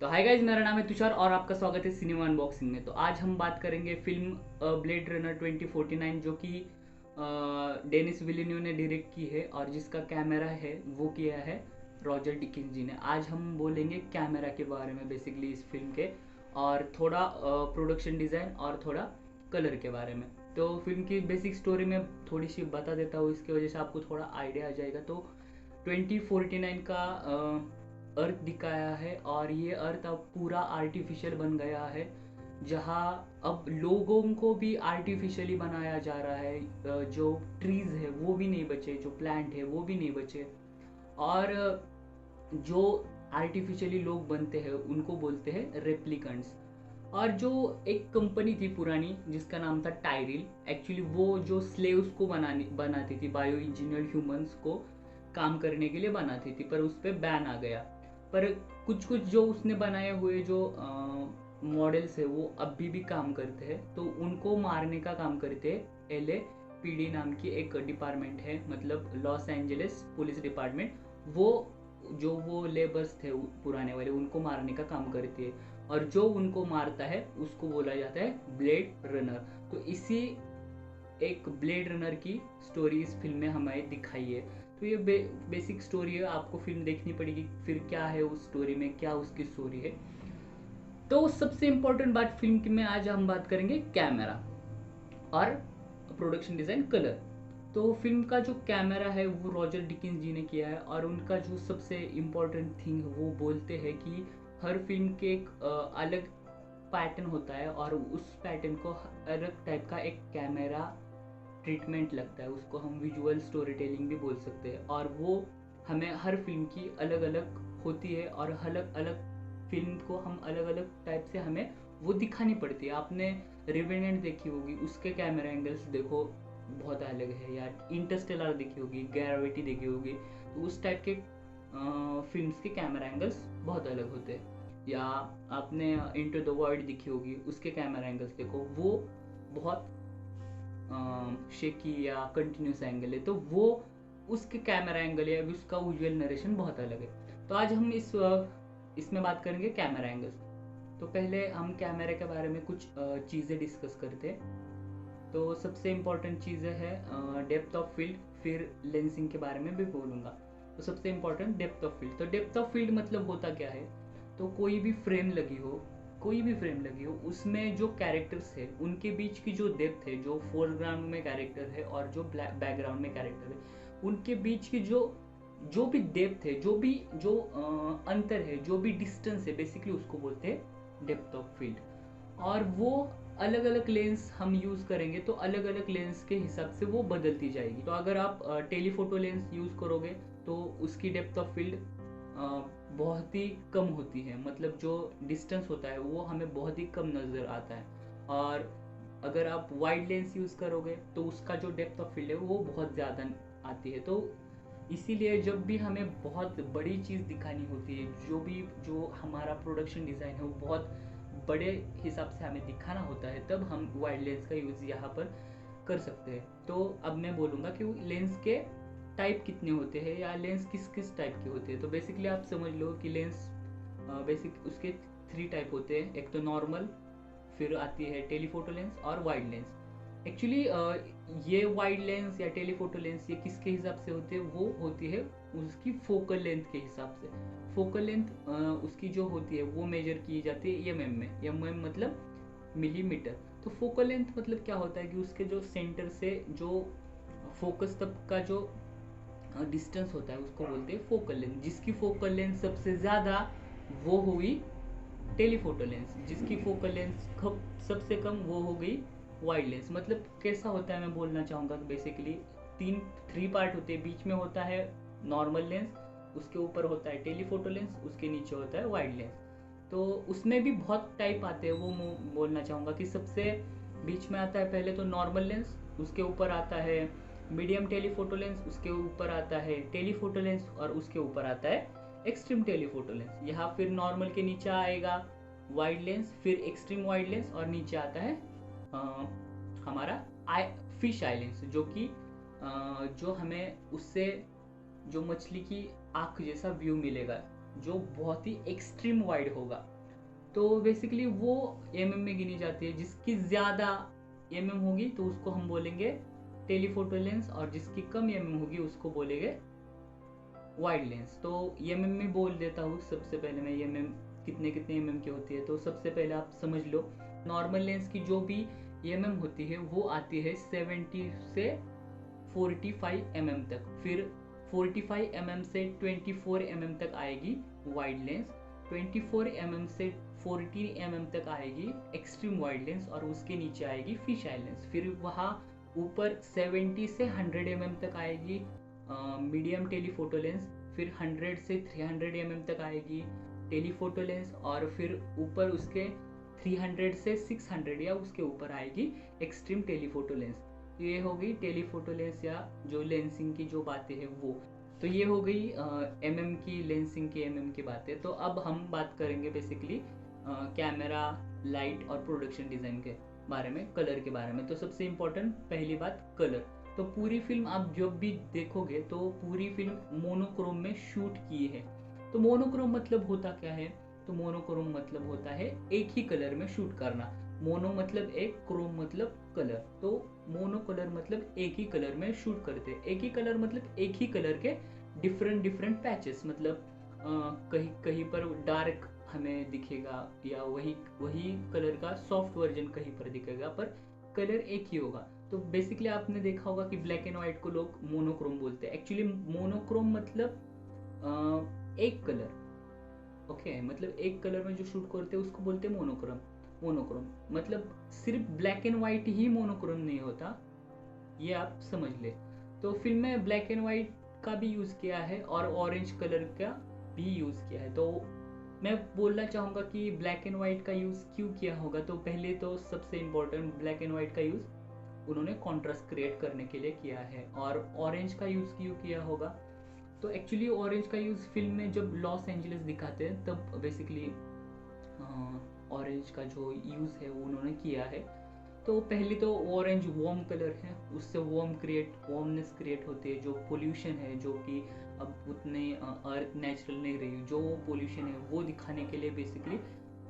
तो hi guys, मेरा नाम है तुषार और आपका स्वागत है सिनेमा अनबॉक्सिंग में। तो आज हम बात करेंगे फिल्म ब्लेड रनर 2049 जो कि डेनिस विलेन्यू ने डायरेक्ट की है और जिसका कैमरा है वो किया है रॉजर डिकिंस जी ने। आज हम बोलेंगे कैमरा के बारे में बेसिकली इस फिल्म के, और थोड़ा प्रोडक्शन डिज़ाइन और थोड़ा कलर के बारे में। तो फिल्म की बेसिक स्टोरी में थोड़ी सी बता देता हूँ, इसकी वजह से आपको थोड़ा आइडिया आ जाएगा। तो 2049 का अर्थ दिखाया है और ये अर्थ अब पूरा आर्टिफिशियल बन गया है, जहाँ अब लोगों को भी आर्टिफिशियली बनाया जा रहा है। जो ट्रीज है वो भी नहीं बचे, जो प्लांट है वो भी नहीं बचे, और जो आर्टिफिशियली लोग बनते हैं उनको बोलते हैं रेप्लिकेंट्स। और जो एक कंपनी थी पुरानी जिसका नाम था टायरिल, एक्चुअली वो जो स्लेव्स को बनाती थी, बायो इंजीनियर्ड ह्यूमंस को काम करने के लिए बनाती थी, पर उस पर बैन आ गया। पर कुछ कुछ जो उसने बनाए हुए जो मॉडल्स है वो अभी भी काम करते हैं, तो उनको मारने का काम करते हैं LAPD नाम की एक डिपार्टमेंट है, मतलब लॉस एंजलिस पुलिस डिपार्टमेंट। वो लेबर्स थे पुराने वाले, उनको मारने का काम करती है, और जो उनको मारता है उसको बोला जाता है ब्लेड रनर। तो इसी एक ब्लेड रनर की स्टोरी इस फिल्म में हमें दिखाई है। तो ये बेसिक स्टोरी है, आपको फिल्म देखनी पड़ेगी फिर क्या है उस स्टोरी में, क्या उसकी स्टोरी है। तो सबसे इम्पोर्टेंट बात फिल्म की में आज हम बात करेंगे कैमरा और प्रोडक्शन डिज़ाइन कलर। तो फिल्म का जो कैमरा है वो रॉजर डिकिंस जी ने किया है, और उनका जो सबसे इम्पोर्टेंट थिंग वो बोलते हैं कि हर फिल्म के एक अलग पैटर्न होता है, और उस पैटर्न को अलग टाइप का एक कैमरा ट्रीटमेंट लगता है, उसको हम विजुअल स्टोरी टेलिंग भी बोल सकते हैं। और वो हमें हर फिल्म की अलग अलग होती है, और अलग अलग फिल्म को हम अलग अलग टाइप से हमें वो दिखानी पड़ती है। आपने रिवेनेंट देखी होगी, उसके कैमरा एंगल्स देखो बहुत अलग है यार। इंटरस्टेलर देखी होगी, ग्रेविटी देखी होगी, तो उस टाइप के फिल्म्स के कैमरा एंगल्स बहुत अलग होते हैं। या आपने इंटू द वर्ल्ड देखी होगी, उसके कैमरा एंगल्स देखो, वो बहुत शेकी या कंटिन्यूस एंगल है, तो वो उसके कैमरा एंगल या उसका विजुअल नरेशन बहुत अलग है। तो आज हम इसमें बात करेंगे कैमरा एंगल्स। तो पहले हम कैमरे के बारे में कुछ चीज़ें डिस्कस करते हैं। तो सबसे इम्पोर्टेंट चीज़ें है डेप्थ ऑफ फील्ड, फिर लेंसिंग के बारे में भी बोलूँगा। तो सबसे इम्पोर्टेंट डेप्थ ऑफ फील्ड। तो डेप्थ ऑफ फील्ड मतलब होता क्या है, तो कोई भी फ्रेम लगी हो उसमें जो कैरेक्टर्स है उनके बीच की जो डेप्थ है, जो फोरग्राउंड में कैरेक्टर है और जो बैकग्राउंड में कैरेक्टर है, उनके बीच की जो जो भी डेप्थ है, जो अंतर है, जो भी डिस्टेंस है, बेसिकली उसको बोलते हैं डेप्थ ऑफ फील्ड। और वो अलग अलग लेंस हम यूज़ करेंगे तो अलग अलग लेंस के हिसाब से वो बदलती जाएगी। तो अगर आप टेलीफोटो लेंस यूज़ करोगे तो उसकी डेप्थ ऑफ फील्ड बहुत ही कम होती है, मतलब जो डिस्टेंस होता है वो हमें बहुत ही कम नज़र आता है। और अगर आप वाइड लेंस यूज़ करोगे तो उसका जो डेप्थ ऑफ फील्ड है वो बहुत ज़्यादा आती है। तो इसीलिए जब भी हमें बहुत बड़ी चीज़ दिखानी होती है, जो हमारा प्रोडक्शन डिज़ाइन है वो बहुत बड़े हिसाब से हमें दिखाना होता है, तब हम वाइड लेंस का यूज़ यहाँ पर कर सकते हैं। तो अब मैं बोलूँगा कि लेंस के टाइप कितने होते हैं या लेंस किस किस टाइप के होते हैं। तो बेसिकली आप समझ लो कि लेंस बेसिक उसके 3 टाइप होते हैं। एक तो नॉर्मल, फिर आती है टेलीफोटो लेंस और वाइड लेंस। एक्चुअली ये वाइड लेंस या टेलीफोटो लेंस ये किसके हिसाब से होते हैं, वो होती है उसकी फोकल लेंथ के हिसाब से। फोकल लेंथ उसकी जो होती है वो मेजर की जाती है mm में। mm मतलब मिलीमीटर। तो फोकल लेंथ मतलब क्या होता है कि उसके जो सेंटर से जो फोकस तक का जो डिस्टेंस होता है उसको बोलते हैं फोकल लेंथ। जिसकी फोकल लेंथ सबसे ज़्यादा वो हुई टेलीफोटो लेंस, जिसकी फोकल लेंस सबसे कम वो हो गई वाइड लेंस। मतलब कैसा होता है मैं बोलना चाहूँगा कि बेसिकली 3 पार्ट होते हैं। बीच में होता है नॉर्मल लेंस, उसके ऊपर होता है टेलीफोटो लेंस, उसके नीचे होता है वाइड लेंस। तो उसमें भी बहुत टाइप आते हैं, वो मैं बोलना चाहूँगा कि सबसे बीच में आता है पहले तो नॉर्मल लेंस, उसके ऊपर आता है मीडियम टेलीफोटो लेंस, उसके ऊपर आता है टेलीफोटो लेंस, और उसके ऊपर आता है एक्सट्रीम टेलीफोटो लेंस। यहाँ फिर नॉर्मल के नीचे आएगा वाइड लेंस, फिर एक्सट्रीम वाइड लेंस, और नीचे आता है हमारा फिश आई लेंस, जो कि जो हमें उससे जो मछली की आँख जैसा व्यू मिलेगा, जो बहुत ही एक्सट्रीम वाइड होगा। तो बेसिकली वो में गिनी जाती है। जिसकी ज़्यादा होगी तो उसको हम बोलेंगे टेलीफोटो लेंस, और जिसकी कम होगी उसको बोलेंगे वाइड लेंस। तो में बोल देता हूँ सबसे पहले मैं कितने कितने की होती है। तो सबसे पहले आप समझ लो, नॉर्मल लेंस की जो भी होती है वो आती है 70 से 45 तक। फिर 45 से 24 तक आएगी वाइड लेंस। 24 से 40 तक आएगी एक्सट्रीम वाइड लेंस, और उसके नीचे आएगी फिश आई लेंस। फिर वहाँ ऊपर 70 से 100 तक आएगी मीडियम टेलीफोटो लेंस। फिर 100 से 300 तक आएगी टेलीफोटो लेंस, और फिर ऊपर उसके 300 से 600 या उसके ऊपर आएगी एक्सट्रीम टेलीफोटो लेंस। ये हो गई टेलीफोटो लेंस या जो लेंसिंग की जो बातें हैं वो। तो ये हो गई की लेंसिंग की की बातें। तो अब हम बात करेंगे बेसिकली कैमरा, लाइट और प्रोडक्शन डिज़ाइन के बारे में, कलर के बारे में। तो सबसे इम्पोर्टेंट पहली बात कलर। तो पूरी फिल्म आप जब भी देखोगे तो पूरी फिल्म मोनोक्रोम में शूट की है। तो मोनोक्रोम मतलब होता क्या है? तो मोनोक्रोम मतलब होता है एक ही कलर में शूट करना। मोनो मतलब एक, क्रोम मतलब कलर। तो मोनो कलर मतलब एक ही कलर में शूट करते हैं। एक ही कलर मतलब एक ही कलर के डिफरेंट पैचेस, मतलब कहीं कहीं पर डार्क हमें दिखेगा या वही कलर का सॉफ्ट वर्जन कहीं पर दिखेगा, पर कलर एक ही होगा। तो बेसिकली आपने देखा होगा कि ब्लैक एंड व्हाइट को लोग मोनोक्रोम बोलते हैं। एक्चुअली मोनोक्रोम मतलब एक कलर, ओके, मतलब एक कलर में जो शूट करते हैं उसको बोलते हैं मोनोक्रोम। मोनोक्रोम मतलब सिर्फ black and white he monochrome नहीं होता, ये आप समझ ले। तो फिल्म में ब्लैक एंड व्हाइट का भी यूज़ किया है और ऑरेंज कलर का भी यूज़ किया है। तो मैं बोलना चाहूँगा कि ब्लैक एंड व्हाइट का यूज़ क्यों किया होगा। तो पहले तो सबसे इम्पोर्टेंट, ब्लैक एंड व्हाइट का यूज़ उन्होंने कॉन्ट्रास्ट क्रिएट करने के लिए किया है। और ऑरेंज का यूज़ क्यों किया होगा? तो एक्चुअली ऑरेंज का यूज़ फिल्म में जब लॉस एंजलिस दिखाते हैं तब बेसिकली ऑरेंज का जो यूज़ है वो उन्होंने किया है। तो पहले तो ऑरेंज वार्म कलर है, उससे वार्मनेस क्रिएट होती है। जो पोल्यूशन है, जो कि अब उतने अर्थ नेचुरल नहीं रही, जो पोल्यूशन है वो दिखाने के लिए बेसिकली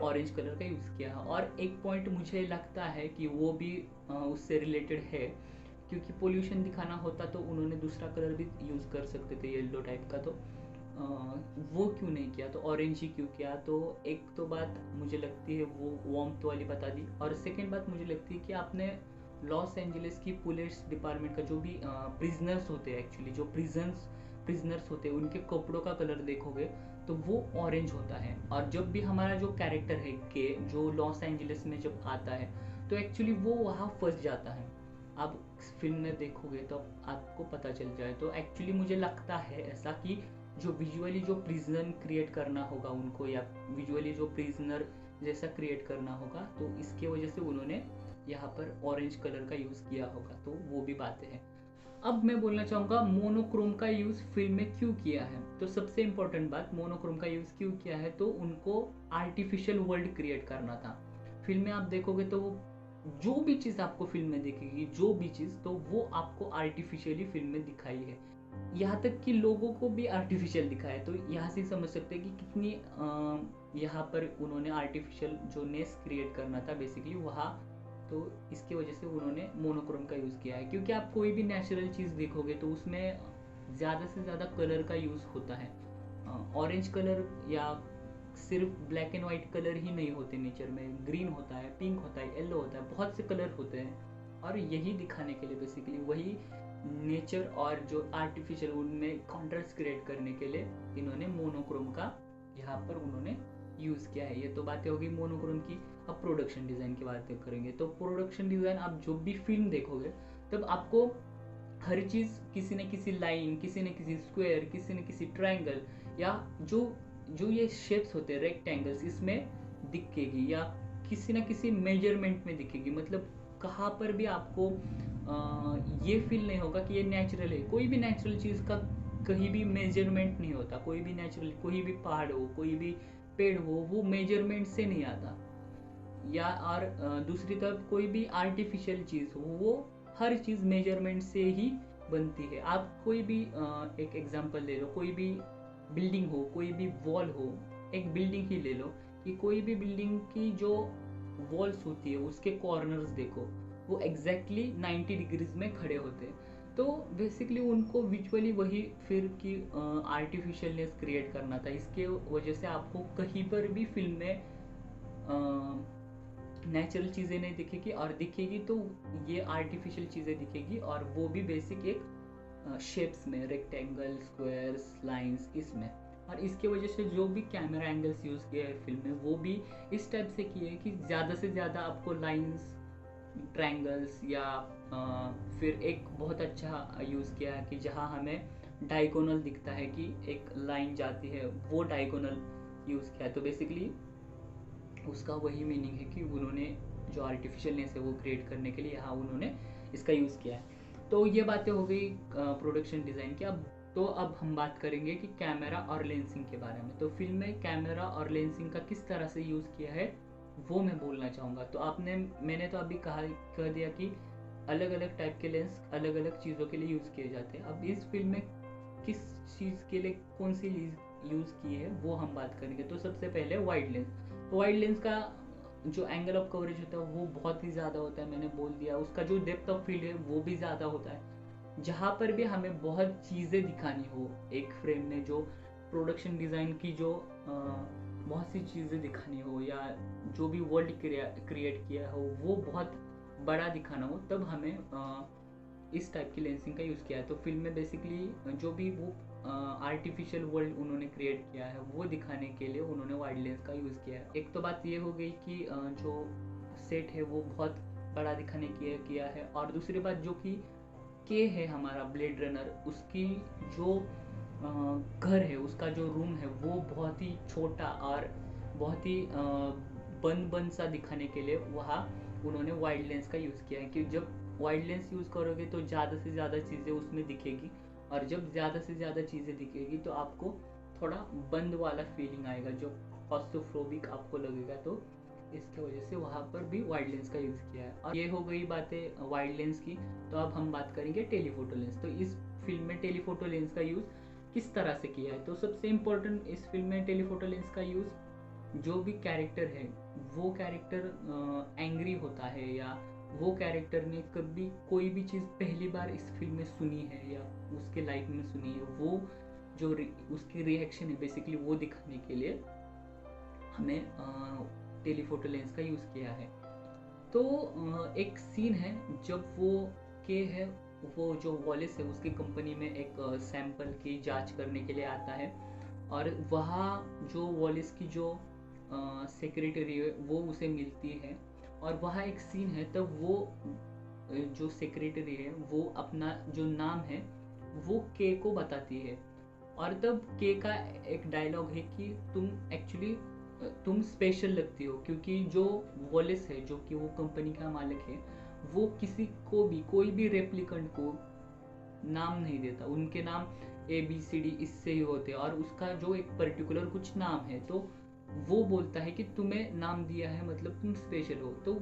ऑरेंज कलर का यूज़ किया है। और एक पॉइंट मुझे लगता है कि वो भी उससे रिलेटेड है, क्योंकि पोल्यूशन दिखाना होता तो उन्होंने दूसरा कलर भी यूज़ कर सकते थे येलो टाइप का। तो वो क्यों नहीं किया, तो ऑरेंज ही क्यों किया? तो एक तो बात मुझे लगती है वो वार्मथ वाली बता दी, और सेकेंड बात मुझे लगती है कि आपने लॉस एंजलिस की पुलिस डिपार्टमेंट का जो भी प्रिजनर्स होते हैं, एक्चुअली जो प्रिजनर्स होते हैं, उनके कपड़ों का कलर देखोगे तो वो ऑरेंज होता है। और जब भी हमारा जो कैरेक्टर है के, जो लॉस एंजलिस में जब आता है तो एक्चुअली वो वहाँ फंस जाता है। आप फिल्म में देखोगे तो आपको पता चल जाए। तो एक्चुअली मुझे लगता है ऐसा कि जो विजुअली जो प्रिजनर क्रिएट करना होगा उनको, या विजुअली जो प्रिजनर जैसा क्रिएट करना होगा, तो इसके वजह से उन्होंने यहाँ पर ऑरेंज कलर का यूज़ किया होगा। तो वो भी बातें हैं। अब मैं बोलना चाहूँगा मोनोक्रोम का यूज़ फिल्म में क्यों किया है। तो सबसे इम्पोर्टेंट बात, मोनोक्रोम का यूज़ क्यों किया है, तो उनको आर्टिफिशियल वर्ल्ड क्रिएट करना था। फिल्म में आप देखोगे तो जो भी चीज़ आपको फिल्म में दिखेगी, जो भी चीज़, तो वो आपको आर्टिफिशियली फिल्म में दिखाई है। यहाँ तक कि लोगों को भी आर्टिफिशियल दिखा है। तो यहाँ से समझ सकते हैं कि कितनी यहाँ पर उन्होंने आर्टिफिशियल जो नेस क्रिएट करना था बेसिकली वहाँ, तो इसकी वजह से उन्होंने मोनोक्रोम का यूज़ किया है। क्योंकि आप कोई भी नेचुरल चीज़ देखोगे तो उसमें ज़्यादा से ज़्यादा कलर का यूज़ होता है। ऑरेंज कलर या सिर्फ ब्लैक एंड वाइट कलर ही नहीं होते नेचर में, ग्रीन होता है, पिंक होता है, येलो होता है, बहुत से कलर होते हैं। और यही दिखाने के लिए बेसिकली वही नेचर और जो आर्टिफिशियल, उनमें कॉन्ट्रास्ट क्रिएट करने के लिए इन्होंने मोनोक्रोम का यहाँ पर उन्होंने यूज़ किया है। ये तो बातें होगी मोनोक्रोम की। अब प्रोडक्शन डिज़ाइन की बातें करेंगे। तो प्रोडक्शन डिज़ाइन, आप जो भी फिल्म देखोगे तब आपको हर चीज़ किसी न किसी लाइन, किसी न किसी स्क्वायर, किसी न किसी ट्रायंगल, या जो ये शेप्स होते हैं रेक्टेंगल्स, इसमें दिखेगी, या किसी न किसी मेजरमेंट में दिखेगी। मतलब कहाँ पर भी आपको ये फील नहीं होगा कि ये नेचुरल है। कोई भी नेचुरल चीज़ का कहीं भी मेजरमेंट नहीं होता। कोई भी नेचुरल, कोई भी पहाड़ हो, कोई भी पेड़ हो, वो मेजरमेंट से नहीं आता। या और दूसरी तरफ कोई भी आर्टिफिशियल चीज़ हो, वो हर चीज़ मेजरमेंट से ही बनती है। आप कोई भी एक एग्जांपल ले लो, कोई भी बिल्डिंग हो, कोई भी वॉल हो, एक बिल्डिंग ही ले लो, कि कोई भी बिल्डिंग की जो वॉल्स होती है उसके कॉर्नर्स देखो, वो एग्जैक्टली 90 डिग्रीज में खड़े होते हैं। तो बेसिकली उनको विजुअली वही फिर कि आर्टिफिशियलनेस क्रिएट करना था। इसके वजह से आपको कहीं पर भी फिल्म में नेचुरल चीज़ें नहीं दिखेगी, और दिखेगी तो ये आर्टिफिशियल चीज़ें दिखेगी, और वो भी बेसिक एक शेप्स में, रेक्टेंगल, स्क्वायर्स, लाइंस, इसमें। और इसके वजह से जो भी कैमरा एंगल्स यूज़ किए हैं फिल्म में वो भी इस टाइप से किए हैं कि ज़्यादा से ज़्यादा आपको लाइंस, ट्रायंगल्स, या फिर एक बहुत अच्छा यूज़ किया है कि जहाँ हमें डायगोनल दिखता है कि एक लाइन जाती है, वो डायगोनल यूज़ किया है। तो बेसिकली उसका वही मीनिंग है कि उन्होंने जो आर्टिफिशियलनेस है वो क्रिएट करने के लिए यहाँ उन्होंने इसका यूज़ किया है। तो ये बातें हो गई प्रोडक्शन डिज़ाइन की। अब हम बात करेंगे कि कैमरा और लेंसिंग के बारे में। तो फिल्म में कैमरा और लेंसिंग का किस तरह से यूज़ किया है वो मैं बोलना चाहूँगा। तो मैंने तो अभी कह दिया कि अलग अलग टाइप के लेंस अलग अलग चीज़ों के लिए यूज़ किए जाते हैं। अब इस फिल्म में किस चीज़ के लिए कौन सी यूज़ की है वो हम बात करेंगे। तो सबसे पहले वाइड लेंस। तो वाइड लेंस का जो एंगल ऑफ कवरेज होता है वो बहुत ही ज़्यादा होता है, मैंने बोल दिया। उसका जो डेप्थ ऑफ फील्ड है वो भी ज़्यादा होता है। जहाँ पर भी हमें बहुत चीज़ें दिखानी हो एक फ्रेम में, जो प्रोडक्शन डिज़ाइन की जो बहुत सी चीज़ें दिखानी हो, या जो भी वर्ल्ड क्रिएट किया हो वो बहुत बड़ा दिखाना हो, तब हमें इस टाइप की लेंसिंग का यूज़ किया है। तो फिल्म में बेसिकली जो भी वो आर्टिफिशियल वर्ल्ड उन्होंने क्रिएट किया है वो दिखाने के लिए उन्होंने वाइड लेंस का यूज़ किया है। एक तो बात ये हो गई कि जो सेट है वो बहुत बड़ा दिखाने की किया है, और दूसरी बात जो कि के है हमारा ब्लेड रनर, उसकी जो घर है, उसका जो रूम है वो बहुत ही छोटा और बहुत ही बंद बंद सा दिखाने के लिए वहाँ उन्होंने वाइड लेंस का यूज़ किया है। कि जब वाइड लेंस यूज़ करोगे तो ज़्यादा से ज़्यादा चीज़ें उसमें दिखेगी, और जब ज़्यादा से ज़्यादा चीज़ें दिखेगी तो आपको थोड़ा बंद वाला फीलिंग आएगा, जो क्लॉस्ट्रोफोबिक आपको लगेगा। तो इसके वजह से वहाँ पर भी वाइड लेंस का यूज़ किया है। और ये हो गई बातें वाइड लेंस की। तो अब हम बात करेंगे टेलीफोटो लेंस। तो इस फिल्म में टेलीफोटो लेंस का यूज़ किस तरह से किया है। तो सबसे इम्पोर्टेंट इस फिल्म में टेलीफोटो लेंस का यूज़, जो भी कैरेक्टर है वो कैरेक्टर एंग्री होता है, या वो कैरेक्टर ने कभी कोई भी चीज़ पहली बार इस फिल्म में सुनी है या उसके लाइफ में सुनी है, वो जो उसकी रिएक्शन है बेसिकली वो दिखाने के लिए हमें टेलीफोटो लेंस का यूज़ किया है। तो एक सीन है जब वो के है, वो जो वॉलिस है उसकी कंपनी में एक सैंपल की जांच करने के लिए आता है, और वहाँ जो वॉलिस की जो सेक्रेटरी है वो उसे मिलती है, और वहाँ एक सीन है तब वो जो सेक्रेटरी है वो अपना जो नाम है वो के को बताती है, और तब के का एक डायलॉग है कि तुम स्पेशल लगती हो, क्योंकि जो वॉलिस है जो कि वो कंपनी का मालिक है, वो किसी को भी कोई भी रेप्लिकेंट को नाम नहीं देता। उनके नाम ABCD इससे ही होते हैं, और उसका जो एक पर्टिकुलर कुछ नाम है तो वो बोलता है कि तुम्हें नाम दिया है मतलब तुम स्पेशल हो। तो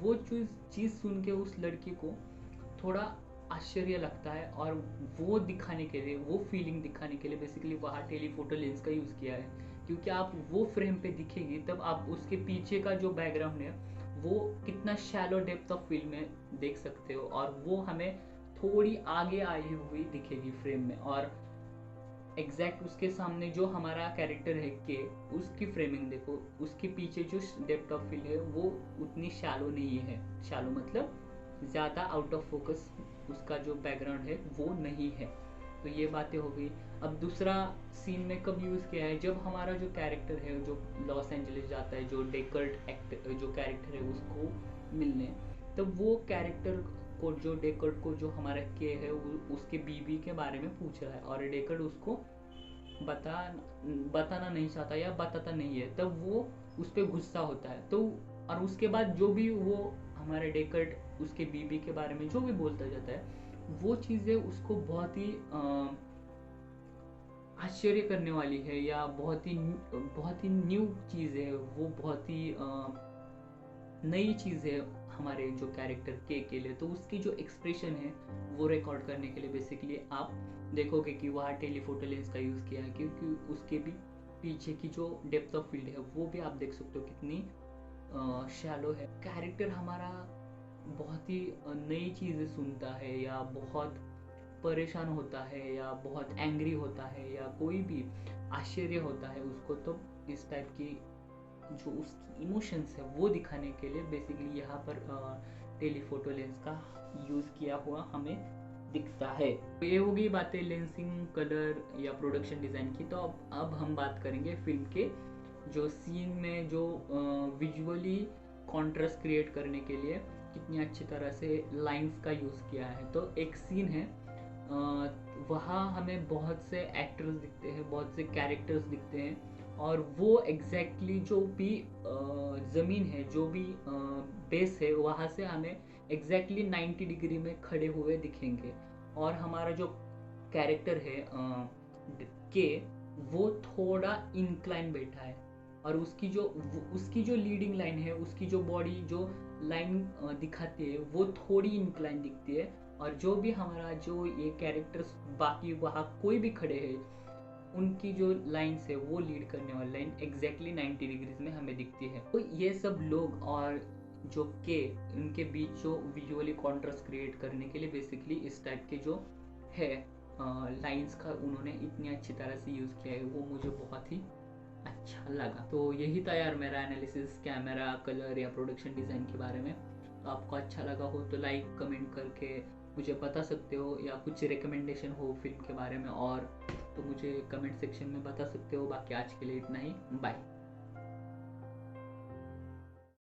वो चीज़ सुन के उस लड़की को थोड़ा आश्चर्य लगता है, और वो दिखाने के लिए, वो फीलिंग दिखाने के लिए बेसिकली वहाँ टेलीफोटो लेंस का यूज़ किया है। क्योंकि आप वो फ्रेम पे दिखेगी तब आप उसके पीछे का जो बैकग्राउंड है वो कितना शैलो डेप्थ ऑफ फील्ड में देख सकते हो, और वो हमें थोड़ी आगे आई हुई दिखेगी फ्रेम में, और एग्जैक्ट उसके सामने जो हमारा कैरेक्टर है के, उसकी फ्रेमिंग देखो, उसके पीछे जो डेप्थ ऑफ फील्ड है वो उतनी शैलो नहीं है। शैलो मतलब ज़्यादा आउट ऑफ फोकस उसका जो बैकग्राउंड है वो नहीं है। तो ये बातें हो गई। अब दूसरा सीन में कब यूज़ किया है, जब हमारा जो कैरेक्टर है जो लॉस एंजलिस जाता है, जो डेकर्ट एक्टर जो कैरेक्टर है उसको मिलने, तब वो कैरेक्टर को, जो डेकर्ट को, जो हमारा के है उसके बीवी के बारे में पूछ रहा है, और डेकर्ट उसको बताना नहीं चाहता या बताता नहीं है, तब वो उस पर गुस्सा होता है। तो और उसके बाद जो भी वो हमारे डेकर्ट उसके बीबी के बारे में जो भी बोलता जाता है, वो चीज़ें उसको बहुत ही आश्चर्य करने वाली है, या बहुत ही न्यू चीज़ है, वो बहुत ही नई चीज़ है हमारे जो कैरेक्टर के लिए। तो उसकी जो एक्सप्रेशन है वो रिकॉर्ड करने के लिए बेसिकली आप देखोगे कि वहाँ टेलीफोटो लेंस का यूज़ किया है, क्योंकि उसके भी पीछे की जो डेप्थ ऑफ फील्ड है वो भी आप देख सकते हो कितनी शैलो है। कैरेक्टर हमारा बहुत ही नई चीज़ें सुनता है या बहुत परेशान होता है या बहुत एंग्री होता है या कोई भी आश्चर्य होता है उसको, तो इस टाइप की जो उसकी इमोशंस है वो दिखाने के लिए बेसिकली यहाँ पर टेलीफोटो लेंस का यूज़ किया हुआ हमें दिखता है। तो ये हो गई बातें लेंसिंग, कलर या प्रोडक्शन डिज़ाइन की। तो अब हम बात करेंगे फिल्म के जो सीन में जो विजुअली कॉन्ट्रास्ट क्रिएट करने के लिए कितनी अच्छी तरह से लाइंस का यूज़ किया है। तो एक सीन है, वहाँ हमें बहुत से एक्टर्स दिखते हैं, बहुत से कैरेक्टर्स दिखते हैं, और वो एग्जैक्टली जो भी ज़मीन है, जो भी बेस है, वहाँ से हमें एग्जैक्टली 90 डिग्री में खड़े हुए दिखेंगे। और हमारा जो कैरेक्टर है के, वो थोड़ा इंक्लाइन बैठा है, और उसकी जो लीडिंग लाइन है, उसकी जो बॉडी जो लाइन दिखाती है वो थोड़ी इंक्लाइन दिखती है। और जो भी हमारा जो ये कैरेक्टर्स बाकी वहाँ कोई भी खड़े हैं, उनकी जो लाइन्स है वो लीड करने वाली लाइन एग्जैक्टली 90 डिग्रीज में हमें दिखती है। तो ये सब लोग और जो के उनके बीच जो विजुअली कॉन्ट्रास्ट क्रिएट करने के लिए बेसिकली इस टाइप के जो है लाइंस का उन्होंने इतनी अच्छी तरह से यूज़ किया है, वो मुझे बहुत ही अच्छा लगा। तो यही था यार मेरा एनालिसिस कैमरा, कलर या प्रोडक्शन डिज़ाइन के बारे में। तो आपको अच्छा लगा हो तो लाइक कमेंट करके मुझे बता सकते हो, या कुछ रिकमेंडेशन हो फिल्म के बारे में और तो मुझे कमेंट सेक्शन में बता सकते हो। बाकी आज के लिए इतना ही, बाय।